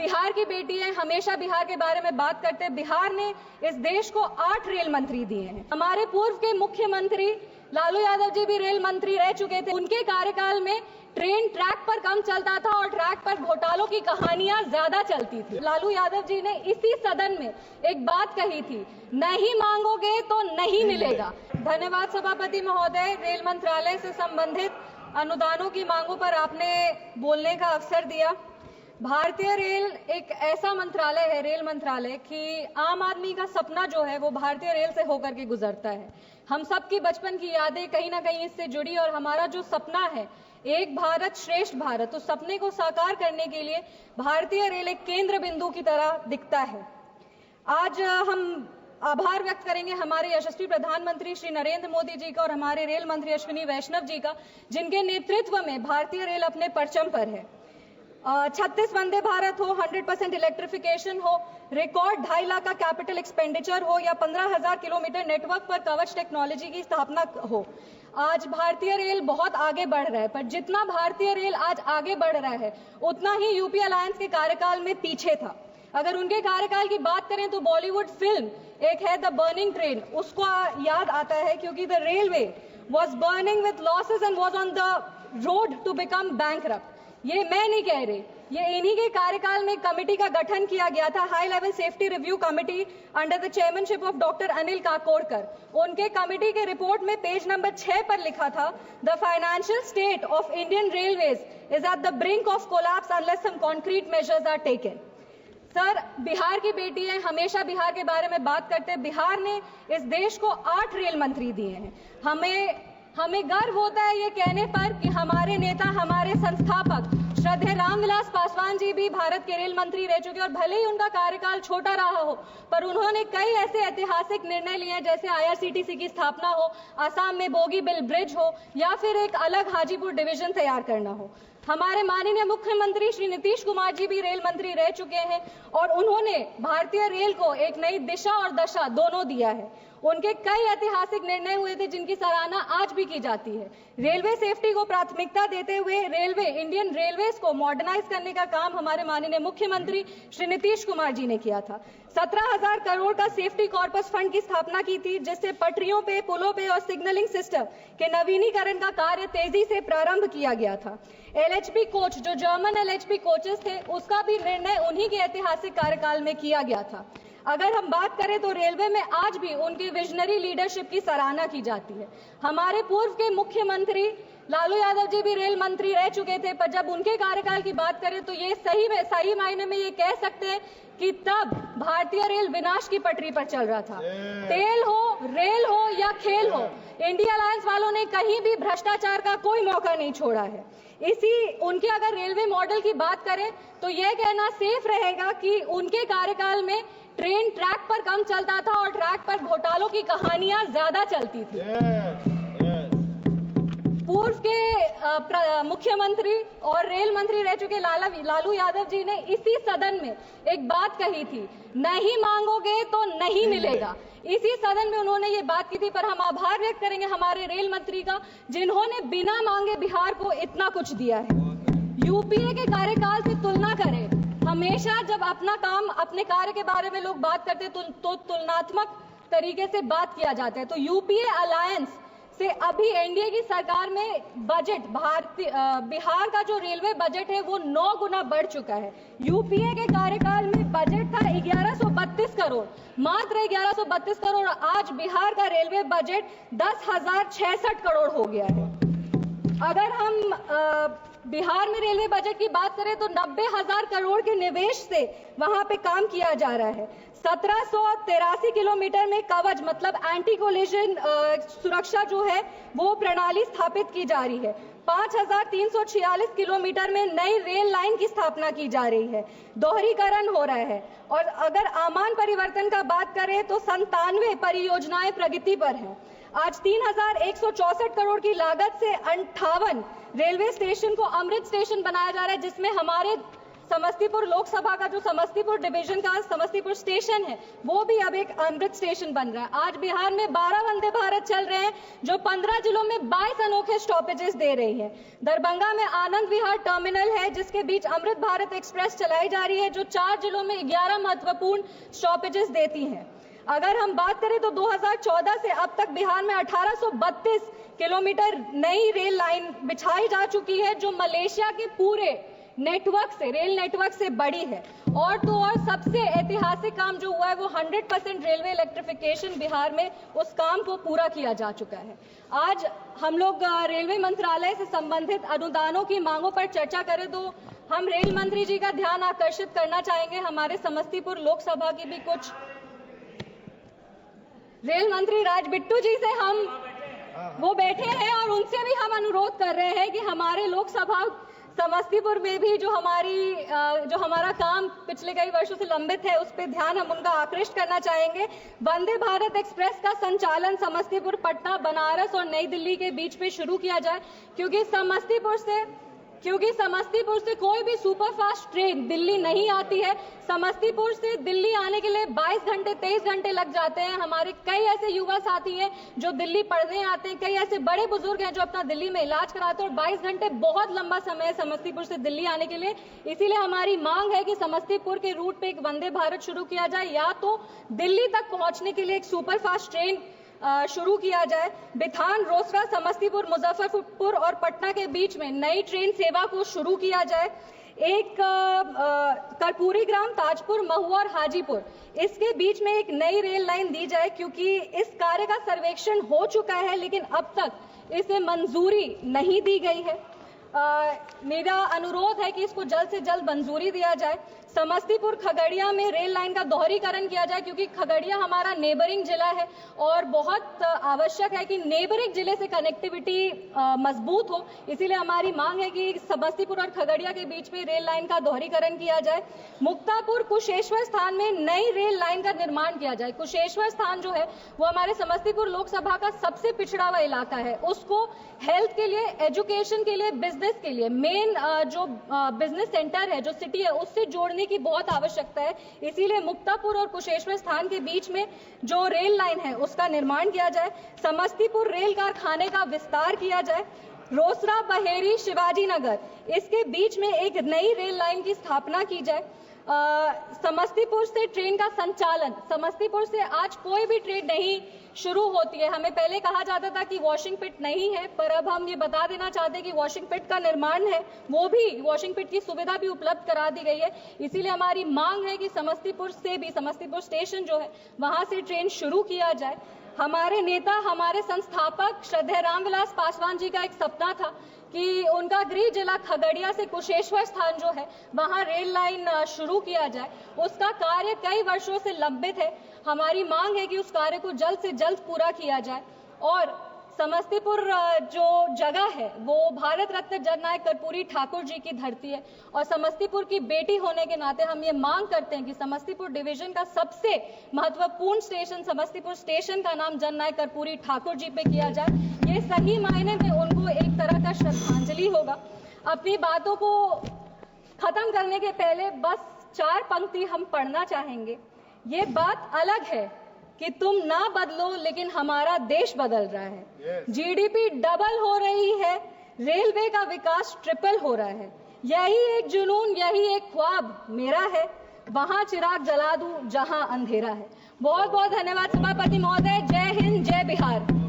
बिहार की बेटी है, हमेशा बिहार के बारे में बात करते हैं। बिहार ने इस देश को 8 रेल मंत्री दिए हैं। हमारे पूर्व के मुख्यमंत्री लालू यादव जी भी रेल मंत्री रह चुके थे। उनके कार्यकाल में ट्रेन ट्रैक पर कम चलता था और ट्रैक पर घोटालों की कहानियां ज्यादा चलती थी। लालू यादव जी ने इसी सदन में एक बात कही थी, नहीं मांगोगे तो नहीं मिलेगा। धन्यवाद सभापति महोदय। रेल मंत्रालय से संबंधित अनुदानों की मांगों पर आपने बोलने का अवसर दिया। भारतीय रेल एक ऐसा मंत्रालय है, रेल मंत्रालय, कि आम आदमी का सपना जो है वो भारतीय रेल से होकर के गुजरता है। हम सबकी बचपन की यादें कहीं ना कहीं इससे जुड़ी और हमारा जो सपना है एक भारत श्रेष्ठ भारत, उस सपने को साकार करने के लिए भारतीय रेल एक केंद्र बिंदु की तरह दिखता है। आज हम आभार व्यक्त करेंगे हमारे यशस्वी प्रधानमंत्री श्री नरेंद्र मोदी जी का और हमारे रेल मंत्री अश्विनी वैष्णव जी का, जिनके नेतृत्व में भारतीय रेल अपने परचम पर है। 36 वंदे भारत हो, 100% इलेक्ट्रिफिकेशन हो, रिकॉर्ड 2.5 लाख का कैपिटल एक्सपेंडिचर हो या 15,000 किलोमीटर नेटवर्क पर कवच टेक्नोलॉजी की स्थापना हो, आज भारतीय रेल बहुत आगे बढ़ रहा है। पर जितना भारतीय रेल आज आगे बढ़ रहा है उतना ही यूपी अलायंस के कार्यकाल में पीछे था। अगर उनके कार्यकाल की बात करें तो बॉलीवुड फिल्म एक है द बर्निंग ट्रेन, उसको याद आता है क्योंकि the railway was burning with losses and was on the road to become bankrupt. ये मैं नहीं कह रही, ये इन्हीं के कार्यकाल में कमेटी का गठन किया गया था, high level safety review committee under the chairmanship of doctor Anil Kakodkar. उनके कमेटी के रिपोर्ट में पेज नंबर 6 पर लिखा था, the financial state of Indian railways is at the brink of collapse unless some concrete measures are taken. Sir, Bihar की बेटी है, हमेशा बिहार के बारे में बात करते हैं। बिहार ने इस देश को 8 रेल मंत्री दिए हैं। हमें गर्व होता है ये कहने पर कि हमारे नेता, हमारे संस्थापक श्रद्धेय रामविलास पासवान जी भी भारत के रेल मंत्री रह चुके और भले ही उनका कार्यकाल छोटा रहा हो, पर उन्होंने कई ऐसे ऐतिहासिक निर्णय लिए हैं, जैसे IRCTC की स्थापना हो, आसाम में बोगीबिल ब्रिज हो या फिर एक अलग हाजीपुर डिवीजन तैयार करना हो। हमारे माननीय मुख्यमंत्री श्री नीतीश कुमार जी भी रेल मंत्री रह चुके हैं और उन्होंने भारतीय रेल को एक नई दिशा और दशा दोनों दिया है। उनके कई ऐतिहासिक निर्णय हुए थे जिनकी सराहना आज भी की जाती है। रेलवे सेफ्टी को प्राथमिकता देते हुए इंडियन रेलवेज को मॉडर्नाइज करने का काम हमारे माननीय मुख्यमंत्री श्री नीतीश कुमार जी ने किया था। 17,000 करोड़ का सेफ्टी कॉर्पस फंड की स्थापना की थी, जिससे पटरियों पे, पुलों पे और सिग्नलिंग सिस्टम के नवीनीकरण का कार्य तेजी से प्रारंभ किया गया था। LHB कोच, जो जर्मन LHB कोचेस थे, उसका भी निर्णय उन्हीं के ऐतिहासिक कार्यकाल में किया गया था। अगर हम बात करें तो रेलवे में आज भी उनकी विजनरी लीडरशिप की सराहना की जाती है। हमारे पूर्व के मुख्यमंत्री लालू यादव जी भी रेल मंत्री रह चुके थे, पर जब उनके कार्यकाल की बात करें तो ये सही मायने में ये कह सकते हैं कि तब भारतीय रेल विनाश की पटरी पर चल रहा था। तेल हो, रेल हो या खेल हो, इंडिया अलायंस वालों ने कहीं भी भ्रष्टाचार का कोई मौका नहीं छोड़ा है। उनके अगर रेलवे मॉडल की बात करें तो यह कहना सेफ रहेगा कि उनके कार्यकाल में ट्रेन ट्रैक पर कम चलता था और ट्रैक पर घोटालों की कहानियां ज्यादा चलती थी। पूर्व के मुख्यमंत्री और रेल मंत्री रह चुके लालू यादव जी ने इसी सदन में एक बात कही थी, नहीं मांगोगे तो नहीं मिलेगा। इसी सदन में उन्होंने ये बात की थी। पर हम आभार व्यक्त करेंगे हमारे रेल मंत्री का, जिन्होंने बिना मांगे बिहार को इतना कुछ दिया है। यूपीए के कार्यकाल से तुलना करें, हमेशा जब अपना काम, अपने कार्य के बारे में लोग बात करते हैं तो तुलनात्मक तरीके से बात किया जाता है। तो यूपीए अलायंस से अभी एनडीए की सरकार में बजट, बिहार का जो रेलवे बजट है वो 9 गुना बढ़ चुका है। यूपीए के कार्यकाल में बजट था 1132 करोड़, मात्र 1132 करोड़। आज बिहार का रेलवे बजट 10,066 करोड़ हो गया है। अगर हम बिहार में रेलवे बजट की बात करें तो 90,000 करोड़ के निवेश से वहां पे काम किया जा रहा है। 1783 किलोमीटर में कवच मतलब एंटी कोलिजन सुरक्षा जो है वो प्रणाली स्थापित की जा रही है। 5,346 किलोमीटर में नई रेल लाइन की स्थापना की जा रही है, दोहरीकरण हो रहा है। और अगर आमान परिवर्तन का बात करें तो 97 परियोजनाएं प्रगति पर हैं। आज 3,164 करोड़ की लागत से 58 रेलवे स्टेशन को अमृत स्टेशन बनाया जा रहा है, जिसमें हमारे समस्तीपुर लोकसभा का जो समस्तीपुर डिवीजन का समस्तीपुर स्टेशन है वो भी अब एक अमृत स्टेशन बन रहा है। आज बिहार में 12 वंदे भारत चल रहे हैं जो 15 जिलों में 22 अनोखे स्टॉपेजेस दे रही है। दरभंगा में आनंद विहार टर्मिनल है जिसके बीच अमृत भारत एक्सप्रेस चलाई जा रही है जो 4 जिलों में 11 महत्वपूर्ण स्टॉपेजेस देती है। अगर हम बात करें तो 2014 से अब तक बिहार में 1832 किलोमीटर नई रेल लाइन बिछाई जा चुकी है जो मलेशिया के पूरे नेटवर्क से, रेल नेटवर्क से बड़ी है। और तो और सबसे ऐतिहासिक काम जो हुआ है वो 100% रेलवे इलेक्ट्रिफिकेशन बिहार में उस काम को पूरा किया जा चुका है। आज हम लोग रेलवे मंत्रालय से संबंधित अनुदानों की मांगों पर चर्चा करें तो हम रेल मंत्री जी का ध्यान आकर्षित करना चाहेंगे। हमारे समस्तीपुर लोकसभा की भी कुछ रेल मंत्री राज बिट्टू जी से हम वो बैठे हैं और उनसे भी हम अनुरोध कर रहे हैं कि हमारे लोकसभा समस्तीपुर में भी जो हमारा काम पिछले कई वर्षों से लंबित है उस पर ध्यान हम उनका आकृष्ट करना चाहेंगे। वंदे भारत एक्सप्रेस का संचालन समस्तीपुर, पटना, बनारस और नई दिल्ली के बीच में शुरू किया जाए क्योंकि समस्तीपुर से कोई भी सुपरफास्ट ट्रेन दिल्ली नहीं आती है। समस्तीपुर से दिल्ली आने के लिए 22 घंटे 23 घंटे लग जाते हैं। हमारे कई ऐसे युवा साथी हैं जो दिल्ली पढ़ने आते हैं, कई ऐसे बड़े बुजुर्ग हैं जो अपना दिल्ली में इलाज कराते हैं और 22 घंटे बहुत लंबा समय है समस्तीपुर से दिल्ली आने के लिए। इसीलिए हमारी मांग है कि समस्तीपुर के रूट पे एक वंदे भारत शुरू किया जाए या तो दिल्ली तक पहुंचने के लिए एक सुपरफास्ट ट्रेन शुरू किया जाए। बिथान, रोसड़ा, समस्तीपुर, मुजफ्फरपुर और पटना के बीच में नई ट्रेन सेवा को शुरू किया जाए। एक कर्पूरी ग्राम, ताजपुर, महुआ और हाजीपुर इसके बीच में एक नई रेल लाइन दी जाए क्योंकि इस कार्य का सर्वेक्षण हो चुका है लेकिन अब तक इसे मंजूरी नहीं दी गई है। मेरा अनुरोध है कि इसको जल्द से जल्द मंजूरी दिया जाए। समस्तीपुर खगड़िया में रेल लाइन का दोहरीकरण किया जाए क्योंकि खगड़िया हमारा नेबरिंग जिला है और बहुत आवश्यक है कि नेबरिंग जिले से कनेक्टिविटी मजबूत हो। इसीलिए हमारी मांग है कि समस्तीपुर और खगड़िया के बीच में रेल लाइन का दोहरीकरण किया जाए। मुक्तापुर कुशेश्वर स्थान में नई रेल लाइन का निर्माण किया जाए। कुशेश्वर स्थान जो है वो हमारे समस्तीपुर लोकसभा का सबसे पिछड़ा हुआ इलाका है। उसको हेल्थ के लिए, एजुकेशन के लिए, बिजनेस के लिए, मेन जो बिजनेस सेंटर है जो सिटी है उससे जोड़ने की बहुत आवश्यकता है। इसीलिए मुक्तापुर और कुशेश्वर स्थान के बीच में जो रेल लाइन है उसका निर्माण किया जाए। समस्तीपुर रेल कारखाने का विस्तार किया जाए। रोसड़ा, बहेरी, शिवाजी नगर इसके बीच में एक नई रेल लाइन की स्थापना की जाए। समस्तीपुर से ट्रेन का संचालन, समस्तीपुर से आज कोई भी ट्रेन नहीं शुरू होती है। हमें पहले कहा जाता था कि वॉशिंग पिट नहीं है पर अब हम ये बता देना चाहते हैं कि वॉशिंग पिट का निर्माण है, वो भी वॉशिंग पिट की सुविधा भी उपलब्ध करा दी गई है। इसीलिए हमारी मांग है कि समस्तीपुर से भी, समस्तीपुर स्टेशन जो है वहां से ट्रेन शुरू किया जाए। हमारे नेता, हमारे संस्थापक श्रद्धेय रामविलास पासवान जी का एक सपना था कि उनका गृह जिला खगड़िया से कुशेश्वर स्थान जो है वहां रेल लाइन शुरू किया जाए। उसका कार्य कई वर्षों से लंबित है। हमारी मांग है कि उस कार्य को जल्द से जल्द पूरा किया जाए। और समस्तीपुर जो जगह है वो भारत रत्न जननायक कर्पूरी ठाकुर जी की धरती है और समस्तीपुर की बेटी होने के नाते हम ये मांग करते हैं कि समस्तीपुर डिवीजन का सबसे महत्वपूर्ण स्टेशन समस्तीपुर स्टेशन का नाम जननायक कर्पूरी ठाकुर जी पे किया जाए। ये सही मायने में उनको एक तरह का श्रद्धांजलि होगा। अपनी बातों को खत्म करने के पहले बस 4 पंक्ति हम पढ़ना चाहेंगे। ये बात अलग है कि तुम ना बदलो लेकिन हमारा देश बदल रहा है। जीडीपी डबल हो रही है, रेलवे का विकास ट्रिपल हो रहा है। यही एक जुनून, यही एक ख्वाब मेरा है, वहां चिराग जला दूं जहां अंधेरा है। बहुत बहुत धन्यवाद सभापति महोदय। जय हिंद, जय बिहार।